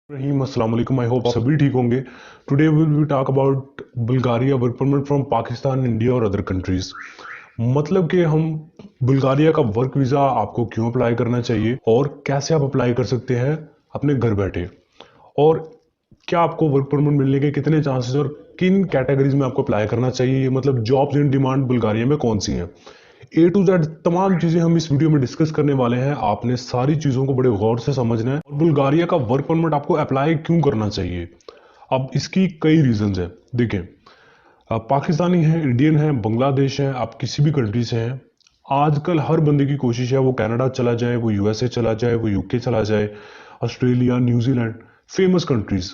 रहीम अस्सलाम वालेकुम। I hope सभी ठीक होंगे। Today will be talk about Bulgaria work permit from Pakistan, India और अदर कंट्रीज। मतलब कि हम बुल्गारिया का वर्क वीज़ा आपको क्यों अप्लाई करना चाहिए और कैसे आप अप्लाई कर सकते हैं अपने घर बैठे, और क्या आपको वर्क परमिट मिलने के कितने चांसेस और किन कैटेगरीज में आपको अप्लाई करना चाहिए, मतलब जॉब्स इन डिमांड बुल्गारिया में कौन सी हैं। ए टू जेड तमाम चीज़ें हम इस वीडियो में डिस्कस करने वाले हैं। आपने सारी चीज़ों को बड़े गौर से समझना है, और बुल्गारिया का वर्क परमिट आपको अप्लाई क्यों करना चाहिए। अब इसकी कई रीजंस है। देखें, आप पाकिस्तानी हैं, इंडियन हैं, बांग्लादेश हैं, आप किसी भी कंट्री से हैं, आजकल हर बंदे की कोशिश है वो कनाडा चला जाए, वो यूएसए चला जाए, वो यूके चला जाए, ऑस्ट्रेलिया, न्यूजीलैंड, फेमस कंट्रीज।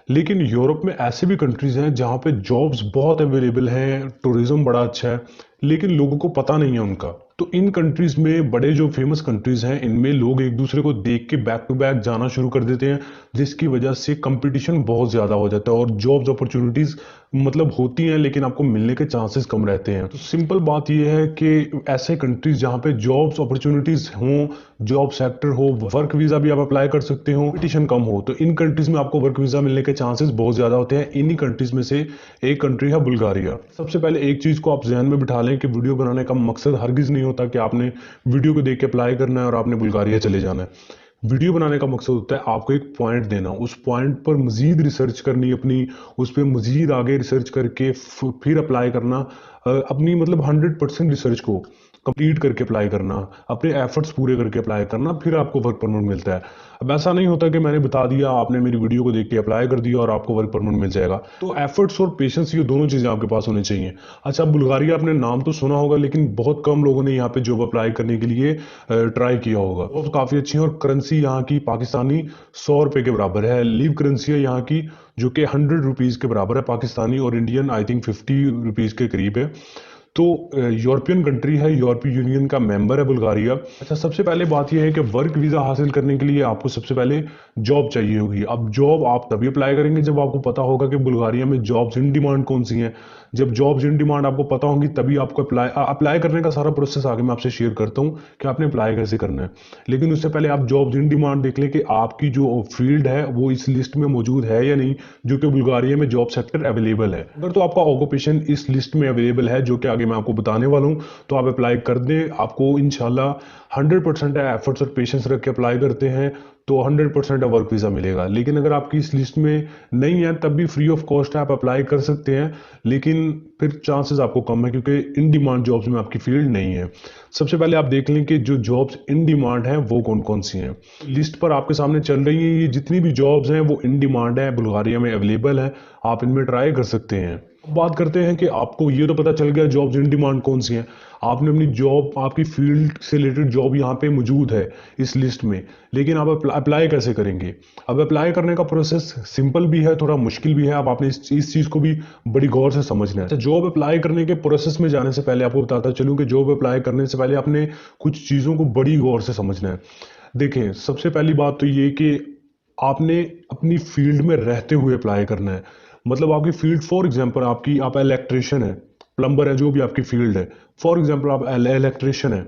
लेकिन यूरोप में ऐसे भी कंट्रीज हैं जहाँ पे जॉब्स बहुत अवेलेबल हैं, टूरिज्म बड़ा अच्छा है, लेकिन लोगों को पता नहीं है उनका। तो इन कंट्रीज में, बड़े जो फेमस कंट्रीज हैं, इनमें लोग एक दूसरे को देख के बैक टू बैक जाना शुरू कर देते हैं, जिसकी वजह से कंपटीशन बहुत ज़्यादा हो जाता है और जॉब्स अपॉर्चुनिटीज़ मतलब होती हैं लेकिन आपको मिलने के चांसेस कम रहते हैं। तो सिंपल बात यह है कि ऐसे कंट्रीज जहाँ पे जॉब्स अपॉर्चुनिटीज़ हों, जॉब सेक्टर हो, वर्क वीज़ा भी आप अप्लाई कर सकते हो, कंपटीशन कम हो, तो इन कंट्रीज में आपको वर्क वीज़ा मिलने के चांसेस बहुत ज़्यादा होते हैं। इन्हीं कंट्रीज में से एक कंट्री है बुल्गारिया। सबसे पहले एक चीज़ को आप जहन में बिठा लें कि वीडियो बनाने का मकसद हरगिज़ नहीं होता कि आपने वीडियो को देख के अप्लाई करना है और आपने बुल्गारिया चले जाना है। वीडियो बनाने का मकसद होता है आपको एक पॉइंट देना, उस पॉइंट पर मजीद रिसर्च करनी अपनी, उस पर मजीद आगे रिसर्च करके फिर अप्लाई करना, अपनी मतलब 100% रिसर्च को कंप्लीट करके अप्लाई करना, अपने एफर्ट्स पूरे करके अप्लाई करना, फिर आपको वर्क परमिट मिलता है। अब ऐसा नहीं होता कि मैंने बता दिया, आपने मेरी वीडियो को देख के अप्लाई कर दिया और आपको वर्क परमिट मिल जाएगा। तो एफर्ट्स और पेशेंस, ये दोनों चीज़ें आपके पास होनी चाहिए। अच्छा, बुल्गारिया आपने नाम तो सुना होगा, लेकिन बहुत कम लोगों ने यहाँ पे जॉब अप्लाई करने के लिए ट्राई किया होगा। जॉब काफ़ी अच्छी है और करेंसी यहाँ की पाकिस्तानी 100 रुपये के बराबर है। लीव करेंसी है यहाँ की, जो कि 100 रुपीज़ के बराबर है पाकिस्तानी, और इंडियन आई थिंक 50 रुपीज़ के करीब है। तो यूरोपियन कंट्री है, यूरोपीय यूनियन का मेंबर है बुल्गारिया। अच्छा, सबसे पहले बात यह है कि वर्क वीज़ा हासिल करने के लिए आपको सबसे पहले जॉब चाहिए होगी। अब जॉब आप तभी अप्लाई करेंगे जब आपको पता होगा कि बुल्गारिया में जॉब्स इन डिमांड कौन सी हैं। जब जॉब्स इन डिमांड आपको पता होंगी तभी आपको अप्लाई करने का सारा प्रोसेस आगे मैं आपसे शेयर करता हूँ कि आपने अप्लाई कैसे करना है। लेकिन उससे पहले आप जॉब्स इन डिमांड देख लें कि आपकी जो फील्ड है वो इस लिस्ट में मौजूद है या नहीं, जो कि बुल्गारिया में जॉब सेक्टर अवेलेबल है। अगर तो आपका ऑक्यूपेशन इस लिस्ट में अवेलेबल है, जो कि आगे मैं आपको बताने वाला हूँ, तो आप अप्लाई कर दें। आपको इंशाल्लाह 100% एफर्ट्स और पेशेंस रख के अप्लाई करते हैं तो 100% वर्क वीज़ा मिलेगा। लेकिन अगर आपकी इस लिस्ट में नहीं है तब भी फ्री ऑफ कॉस्ट है, आप अप्लाई कर सकते हैं, लेकिन फिर चांसेस आपको कम है क्योंकि इन डिमांड जॉब्स में आपकी फील्ड नहीं है। सबसे पहले आप देख लें कि जो जॉब्स इन डिमांड हैं वो कौन कौन सी हैं। लिस्ट पर आपके सामने चल रही है, ये जितनी भी जॉब्स हैं वो इन डिमांड है, बुल्गारिया में अवेलेबल है, आप इनमें ट्राई कर सकते हैं। अब बात करते हैं कि आपको ये तो पता चल गया जॉब्स इन डिमांड कौन सी हैं। आपने अपनी जॉब, आपकी फील्ड से रिलेटेड जॉब यहाँ पे मौजूद है इस लिस्ट में, लेकिन आप अप्लाई कैसे करेंगे। अब अप्लाई करने का प्रोसेस सिंपल भी है, थोड़ा मुश्किल भी है। अब आपने इस चीज़ को भी बड़ी गौर से समझना है। तो जॉब अप्लाई करने के प्रोसेस में जाने से पहले आपको बताता चलूँ कि जॉब अप्लाई करने से पहले आपने कुछ चीज़ों को बड़ी गौर से समझना है। देखें, सबसे पहली बात तो ये कि आपने अपनी फील्ड में रहते हुए अप्लाई करना है। मतलब आपकी फील्ड, फॉर एग्जांपल आप इलेक्ट्रिशियन है, प्लम्बर है, जो भी आपकी फील्ड है, फॉर एग्जांपल आप इलेक्ट्रिशियन है,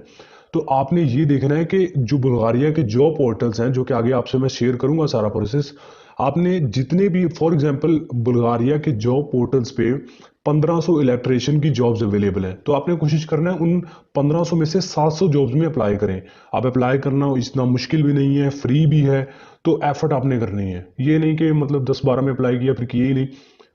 तो आपने ये देखना है कि जो बुल्गारिया के जॉब पोर्टल्स हैं, जो कि आगे आपसे मैं शेयर करूंगा सारा प्रोसेस, आपने जितने भी, फॉर एग्जांपल बुल्गारिया के जॉब पोर्टल्स पे 1500 इलेक्ट्रिशियन की जॉब्स अवेलेबल हैं, तो आपने कोशिश करना है उन 1500 में से 700 जॉब्स में अप्लाई करें। आप अप्लाई करना इतना मुश्किल भी नहीं है, फ्री भी है, तो एफर्ट आपने करनी है। ये नहीं कि मतलब 10-12 में अप्लाई किया फिर किए ही नहीं।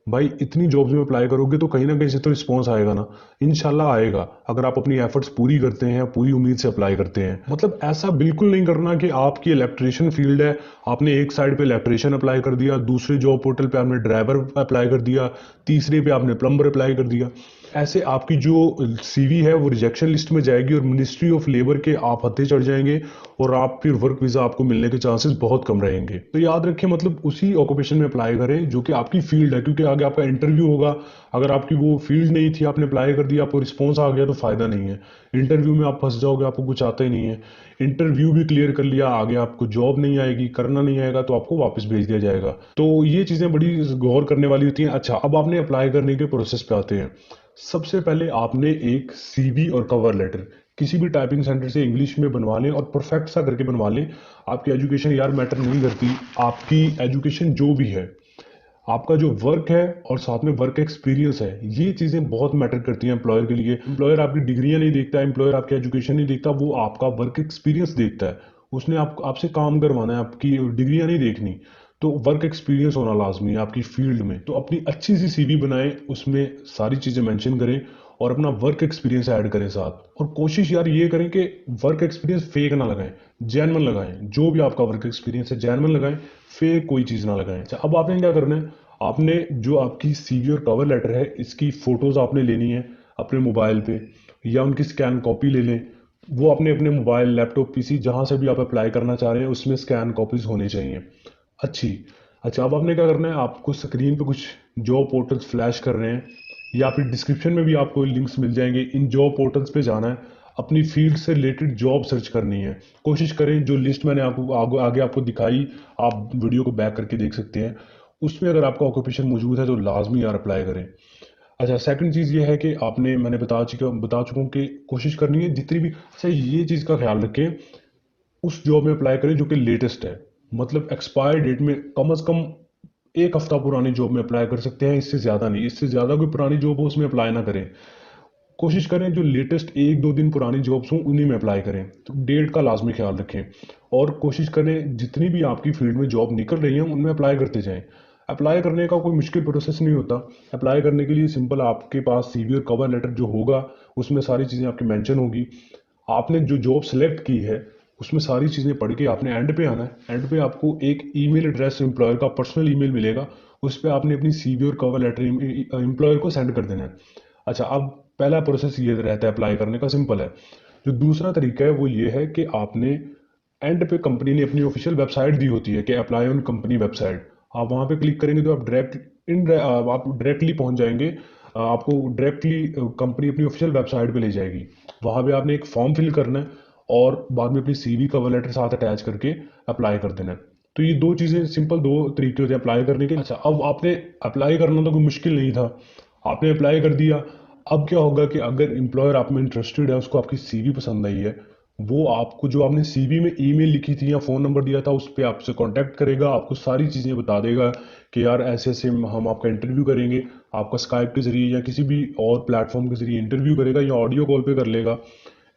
भाई इतनी जॉब्स में अप्लाई करोगे तो कहीं ना कहीं से तो रिस्पॉन्स आएगा ना, इंशाल्लाह आएगा, अगर आप अपनी एफर्ट्स पूरी करते हैं, पूरी उम्मीद से अप्लाई करते हैं। मतलब ऐसा बिल्कुल नहीं करना कि आपकी इलेक्ट्रिशियन फील्ड है, आपने एक साइड पे इलेक्ट्रिशियन अप्लाई कर दिया, दूसरे जॉब पोर्टल पे आपने ड्राइवर अप्लाई कर दिया, तीसरे पे आपने प्लम्बर अप्लाई कर दिया। ऐसे आपकी जो सीवी है वो रिजेक्शन लिस्ट में जाएगी और मिनिस्ट्री ऑफ लेबर के आप हत्थे चढ़ जाएंगे, और आप फिर वर्क वीज़ा आपको मिलने के चांसेस बहुत कम रहेंगे। तो याद रखें, मतलब उसी ऑक्यूपेशन में अप्लाई करें जो कि आपकी फील्ड है, क्योंकि आगे आपका इंटरव्यू होगा। अगर आपकी वो फील्ड नहीं थी, आपने अप्लाई कर दिया, आपको रिस्पॉन्स आ गया तो फ़ायदा नहीं है। इंटरव्यू में आप फंस जाओगे, आपको कुछ आता ही नहीं है। इंटरव्यू भी क्लियर कर लिया, आगे आपको जॉब नहीं आएगी, करना नहीं आएगा, तो आपको वापस भेज दिया जाएगा। तो ये चीज़ें बड़ी गौर करने वाली होती हैं। अच्छा, अब आपने अप्लाई करने के प्रोसेस पे आते हैं। सबसे पहले आपने एक सीवी और कवर लेटर, किसी भी टाइपिंग सेंटर से इंग्लिश में बनवा लें और परफेक्ट सा करके बनवा लें। आपकी एजुकेशन यार मैटर नहीं करती, आपकी एजुकेशन जो भी है, आपका जो वर्क है और साथ में वर्क एक्सपीरियंस है, ये चीज़ें बहुत मैटर करती हैं एम्प्लॉयर के लिए। एम्प्लॉयर आपकी डिग्रियां नहीं देखता, एम्प्लॉयर आपकी एजुकेशन नहीं देखता, वो आपका वर्क एक्सपीरियंस देखता है। उसने आपसे काम करवाना है, आपकी डिग्रियां नहीं देखनी। तो वर्क एक्सपीरियंस होना लाजमी है आपकी फील्ड में। तो अपनी अच्छी सी सीवी बनाएं, उसमें सारी चीज़ें मेंशन करें और अपना वर्क एक्सपीरियंस ऐड करें साथ। और कोशिश यार ये करें कि वर्क एक्सपीरियंस फेक ना लगाएं, जेन्युइन लगाएं। जो भी आपका वर्क एक्सपीरियंस है जेन्युइन लगाएं, फेक कोई चीज़ ना लगाएं। अच्छा, अब आपने क्या करना है, आपने जो आपकी सीवी और कवर लेटर है, इसकी फ़ोटोज़ आपने लेनी है अपने मोबाइल पे, या उनकी स्कैन कॉपी ले लें। वो अपने अपने मोबाइल, लैपटॉप, पीसी जहाँ से भी आप अप्लाई करना चाह रहे हैं उसमें स्कैन कॉपीज़ होनी चाहिए अच्छी। अच्छा, अब आपने क्या करना है, आपको स्क्रीन पे कुछ जॉब पोर्टल्स फ्लैश कर रहे हैं, या फिर डिस्क्रिप्शन में भी आपको लिंक्स मिल जाएंगे। इन जॉब पोर्टल्स पे जाना है, अपनी फील्ड से रिलेटेड जॉब सर्च करनी है। कोशिश करें जो लिस्ट मैंने आपको आगे आपको दिखाई, आप वीडियो को बैक करके देख सकते हैं, उसमें अगर आपका ऑक्यूपेशन मौजूद है तो लाजमी यार अप्लाई करें। अच्छा, सेकंड चीज़ ये है कि आपने, मैंने बता चुका हूँ कि कोशिश करनी है जितनी भी। अच्छा, ये चीज़ का ख्याल रखें, उस जॉब में अप्लाई करें जो कि लेटेस्ट है। मतलब एक्सपायर डेट में कम से कम एक हफ्ता पुरानी जॉब में अप्लाई कर सकते हैं, इससे ज़्यादा नहीं। इससे ज़्यादा कोई पुरानी जॉब हो उसमें अप्लाई ना करें। कोशिश करें जो लेटेस्ट एक दो दिन पुरानी जॉब्स हों उन्हीं में अप्लाई करें। तो डेट का लाजमी ख्याल रखें। और कोशिश करें जितनी भी आपकी फील्ड में जॉब निकल रही हैं उनमें अप्लाई करते जाएं। अप्लाई करने का कोई मुश्किल प्रोसेस नहीं होता। अप्लाई करने के लिए सिंपल, आपके पास सीवी और कवर लेटर जो होगा उसमें सारी चीज़ें आपकी मेंशन होगी। आपने जो जॉब सेलेक्ट की है उसमें सारी चीज़ें पढ़ के आपने एंड पे आना है। एंड पे आपको एक ईमेल एड्रेस एम्प्लॉयर का पर्सनल ईमेल मिलेगा, उस पर आपने अपनी सीवी और कवर लेटर एम्प्लॉयर को सेंड कर देना है। अच्छा, अब पहला प्रोसेस ये रहता है अप्लाई करने का, सिंपल है। जो दूसरा तरीका है वो ये है कि आपने एंड पे कंपनी ने अपनी ऑफिशियल वेबसाइट दी होती है कि अप्लाई ऑन कंपनी वेबसाइट। आप वहाँ पे क्लिक करेंगे तो आप डायरेक्टली पहुँच जाएंगे। आपको डायरेक्टली कंपनी अपनी ऑफिशियल वेबसाइट पे ले जाएगी। वहाँ पे आपने एक फॉर्म फिल करना है और बाद में अपनी सीवी कवर लेटर साथ अटैच करके अप्लाई कर देना है। तो ये दो चीज़ें, सिंपल दो तरीके होते हैं अप्लाई करने के। अच्छा, अब आपने अप्लाई करना तो कोई मुश्किल नहीं था, आपने अप्लाई कर दिया। अब क्या होगा कि अगर एम्प्लॉयर आप में इंटरेस्टेड है, उसको आपकी सीवी पसंद आई है, वो आपको जो आपने सीवी में ईमेल लिखी थी या फ़ोन नंबर दिया था उस पर आपसे कांटेक्ट करेगा, आपको सारी चीज़ें बता देगा कि यार ऐसे ऐसे हम आपका इंटरव्यू करेंगे। आपका स्काइप के ज़रिए या किसी भी और प्लेटफॉर्म के ज़रिए इंटरव्यू करेगा या ऑडियो कॉल पे कर लेगा।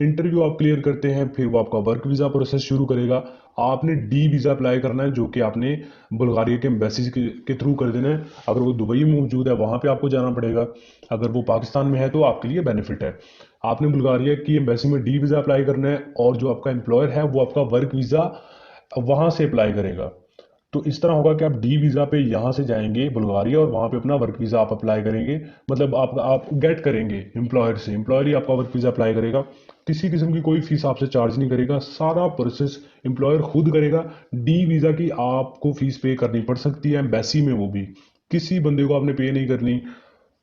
इंटरव्यू आप क्लियर करते हैं, फिर वो आपका वर्क वीज़ा प्रोसेस शुरू करेगा। आपने डी वीज़ा अप्लाई करना है जो कि आपने बुल्गारिया के एम्बेसी के थ्रू कर देना है। अगर वो दुबई में मौजूद है वहाँ पे आपको जाना पड़ेगा, अगर वो पाकिस्तान में है तो आपके लिए बेनिफिट है। आपने बुल्गारिया की एम्बेसी में डी वीज़ा अप्लाई करना है और जो आपका एम्प्लॉयर है वो आपका वर्क वीज़ा वहाँ से अप्लाई करेगा। तो इस तरह होगा कि आप डी वीज़ा पे यहाँ से जाएंगे बुल्गारिया और वहाँ पे अपना वर्क वीज़ा आप अप्लाई करेंगे। मतलब आप गेट करेंगे एम्प्लॉयर से, एम्प्लॉयर ही आपका वर्क वीज़ा अप्लाई करेगा। किसी किस्म की कोई फीस आपसे चार्ज नहीं करेगा, सारा प्रोसेस एम्प्लॉयर खुद करेगा। डी वीज़ा की आपको फीस पे करनी पड़ सकती है एम्बेसी में, वो भी किसी बंदे को आपने पे नहीं करनी,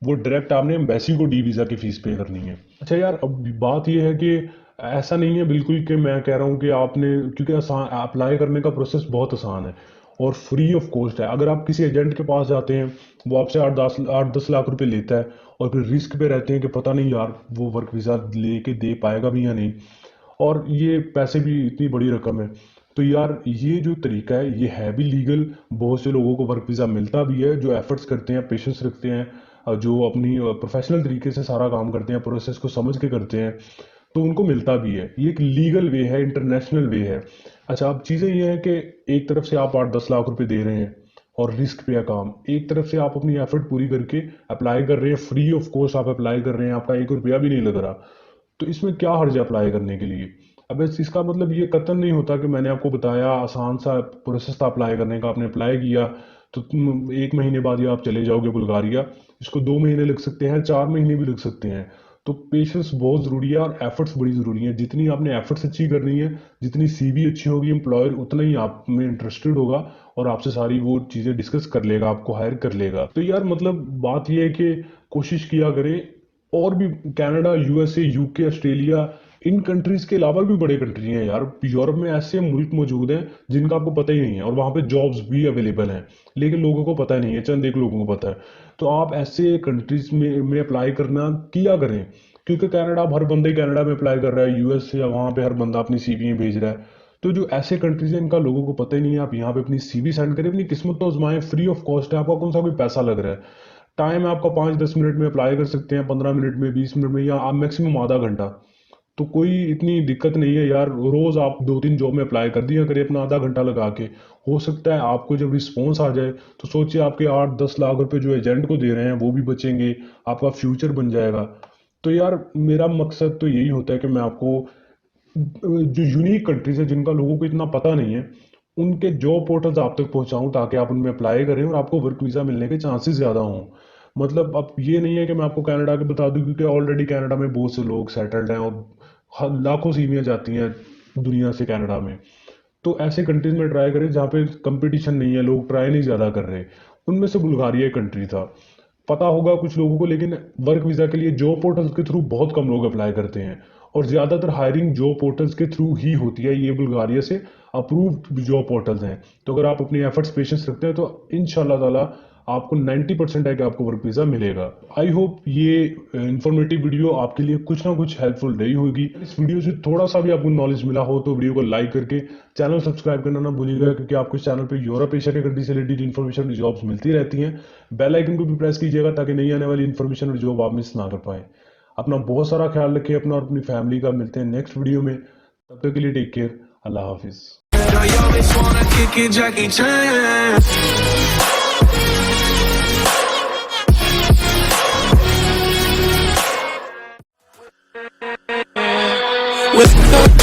वो डायरेक्ट आपने एम्बेसी को डी वीज़ा की फ़ीस पे करनी है। अच्छा यार, अब बात ये है कि ऐसा नहीं है बिल्कुल कि मैं कह रहा हूँ कि आपने, क्योंकि आसान, अप्लाई करने का प्रोसेस बहुत आसान है और फ्री ऑफ कॉस्ट है। अगर आप किसी एजेंट के पास जाते हैं, वो आपसे 8-10 लाख रुपए लेता है और फिर रिस्क पे रहते हैं कि पता नहीं यार वो वर्क वीज़ा लेके दे पाएगा भी या नहीं, और ये पैसे भी इतनी बड़ी रकम है। तो यार ये जो तरीका है ये है भी लीगल। बहुत से लोगों को वर्क वीज़ा मिलता भी है जो एफर्ट्स करते हैं, पेशेंस रखते हैं, जो अपनी प्रोफेशनल तरीके से सारा काम करते हैं, प्रोसेस को समझ के करते हैं, तो उनको मिलता भी है। ये एक लीगल वे है, इंटरनेशनल वे है। अच्छा, अब चीज़ें ये है कि एक तरफ से आप 8-10 लाख रुपए दे रहे हैं और रिस्क पे है काम, एक तरफ से आप अपनी एफर्ट पूरी करके अप्लाई कर रहे हैं, फ्री ऑफ कॉस्ट आप अप्लाई कर रहे हैं, आपका 1 रुपया भी नहीं लग रहा। तो इसमें क्या हर्ज है अप्लाई करने के लिए। अब इसका मतलब ये कतई नहीं होता कि मैंने आपको बताया आसान सा प्रोसेस था अप्लाई करने का, आपने अप्लाई किया तो तुम 1 महीने बाद ही आप चले जाओगे बुल्गारिया। इसको 2 महीने लग सकते हैं, 4 महीने भी लग सकते हैं। तो पेशेंस बहुत ज़रूरी है और एफर्ट्स बड़ी ज़रूरी है। जितनी आपने एफर्ट्स अच्छी करनी है, जितनी सीवी अच्छी होगी, एम्प्लॉयर उतना ही आप में इंटरेस्टेड होगा और आपसे सारी वो चीज़ें डिस्कस कर लेगा, आपको हायर कर लेगा। तो यार मतलब बात ये है कि कोशिश किया करें। और भी कनाडा, यूएसए, यूके, ऑस्ट्रेलिया, इन कंट्रीज के अलावा भी बड़े कंट्री हैं यार। यूरोप में ऐसे मुल्क मौजूद हैं जिनका आपको पता ही नहीं है और वहाँ पे जॉब्स भी अवेलेबल हैं, लेकिन लोगों को पता नहीं है, चंद एक लोगों को पता है। तो आप ऐसे कंट्रीज में अप्लाई करना किया करें। क्योंकि कनाडा, हर बंदा ही कनाडा में अप्लाई कर रहा है, यूएस से वहाँ पे हर बंदा अपनी सीवी भेज रहा है। तो जो ऐसे कंट्रीज हैं इनका लोगों को पता ही नहीं है। आप यहाँ पे अपनी सीवी सेंड करें, अपनी किस्मत तो आजमाएं, फ्री ऑफ कॉस्ट है, आपका कौन सा कोई पैसा लग रहा है। टाइम है आपका 5-10 मिनट में अप्लाई कर सकते हैं, 15 मिनट में, 20 मिनट में, या आप मैक्सिमम आधा घंटा। तो कोई इतनी दिक्कत नहीं है यार। रोज आप 2-3 जॉब में अप्लाई कर दिया करिए अपना आधा घंटा लगा के। हो सकता है आपको जब रिस्पॉन्स आ जाए तो सोचिए आपके 8-10 लाख रुपए जो एजेंट को दे रहे हैं वो भी बचेंगे, आपका फ्यूचर बन जाएगा। तो यार मेरा मकसद तो यही होता है कि मैं आपको जो यूनिक कंट्रीज है जिनका लोगों को इतना पता नहीं है, उनके जॉब पोर्टल्स आप तक पहुंचाऊं ताकि आप उनमें अप्लाई करें और आपको वर्क वीज़ा मिलने के चांसेस ज़्यादा हों। मतलब अब ये नहीं है कि मैं आपको कनाडा के बता दूं, क्योंकि ऑलरेडी कनाडा में बहुत से लोग सेटल्ड हैं और लाखों सीवियाँ जाती हैं दुनिया से कनाडा में। तो ऐसे कंट्रीज में ट्राई करें जहाँ पे कंपटीशन नहीं है, लोग ट्राई नहीं ज़्यादा कर रहे। उनमें से बुल्गारिया कंट्री था, पता होगा कुछ लोगों को। लेकिन वर्क वीज़ा के लिए जॉब पोर्टल्स के थ्रू बहुत कम लोग अप्लाई करते हैं और ज़्यादातर हायरिंग जॉब पोर्टल्स के थ्रू ही होती है। ये बुल्गारिया से अप्रूव्ड जॉब पोर्टल्स हैं। तो अगर आप अपनी एफर्ट्स पेशेंस रखते हैं तो इंशाल्लाह ताला आपको 90% है कि आपको वर्क वीज़ा मिलेगा। आई होप ये इन्फॉर्मेटिव वीडियो आपके लिए कुछ ना कुछ हेल्पफुल रही होगी। इस वीडियो से थोड़ा सा भी आपको नॉलेज मिला हो तो वीडियो को लाइक करके चैनल सब्सक्राइब करना ना भूलिएगा, क्योंकि आपको इस चैनल पे यूरोप एशिया के कंट्री से रिलेटेड इन्फॉर्मेशन, जॉब्स मिलती रहती हैं। बेल आइकन को भी प्रेस कीजिएगा ताकि नई आने वाली इन्फॉर्मेशन और जॉब आप मिस ना कर पाए। अपना बहुत सारा ख्याल रखिए अपना और अपनी फैमिली का। मिलते हैं नेक्स्ट वीडियो में, तब तक के लिए टेक केयर, अल्लाह हाफिज। With